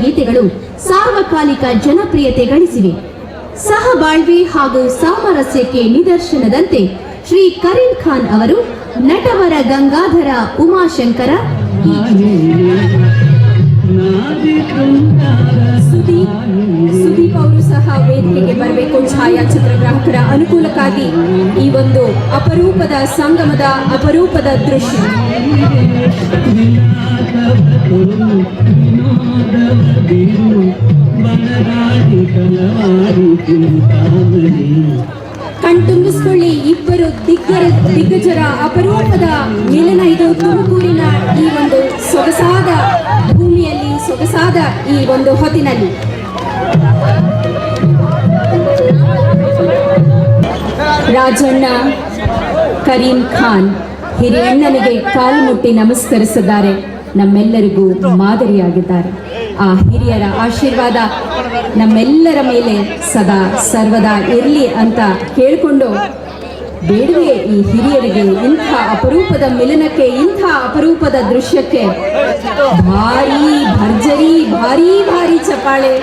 ಗೀತೆಗಳು ಸಾರ್ವಕಾಲಿಕ ಜನಪ್ರಿಯತೆ ಗಳಿಸಿವೆ. ಸಹಬಾಳ್ವೆ ಹಾಗೂ ಸಾಮರಸ್ಯಕ್ಕೆ ನಿದರ್ಶನದಂತೆ ಶ್ರೀ ಕರೀಂ ಖಾನ್ ಅವರು ನಟವರ ಗಂಗಾಧರ ಉಮಾಶಂಕರ, ಸುದೀಪ್ ಅವರು ಸಹ ವೇದಿಕೆಗೆ ಬರಬೇಕು. ಛಾಯಾಚಿತ್ರಗ್ರಾಹಕರ ಅನುಕೂಲಕ್ಕಾಗಿ ಈ ಒಂದು ಅಪರೂಪದ ಸಂಗಮದ ಅಪರೂಪದ ದೃಶ್ಯ. ಕಣ್ತುಂಬಿಸಿಕೊಳ್ಳಿ, ಇಬ್ಬರು ದಿಗ್ಗಜರ ಅಪರೂಪದ ಮಿಲನ ಇದು. ತುಮಕೂರಿನ ಈ ಒಂದು ಸೊಗಸಾದ ಭೂಮಿಯಲ್ಲಿ, ಸೊಗಸಾದ ಈ ಒಂದು ಹೊತ್ತಿನಲ್ಲಿ ರಾಜಣ್ಣ ಕರೀಂ ಖಾನ್ ಹಿರಿಯಣ್ಣನಿಗೆ ಕಾಲು ಮುಟ್ಟಿ ನಮಸ್ಕರಿಸಿದ್ದಾರೆ. ನಮ್ಮೆಲ್ಲರಿಗೂ ಮಾದರಿಯಾಗಿದ್ದಾರೆ. ಆ ಹಿರಿಯರ ಆಶೀರ್ವಾದ ನಮ್ಮೆಲ್ಲರ ಮೇಲೆ ಸದಾ ಸರ್ವದಾ ಇರಲಿ ಅಂತ ಕೇಳಿಕೊಂಡು ಬೇಡವೇ ಈ ಹಿರಿಯರಿಗೆ ಇಂಥ ಅಪರೂಪದ ಮಿಲನಕ್ಕೆ, ಇಂಥ ಅಪರೂಪದ ದೃಶ್ಯಕ್ಕೆ ಭಾರಿ ಭರ್ಜರಿ, ಭಾರಿ ಭಾರಿ ಚಪ್ಪಾಳೆ.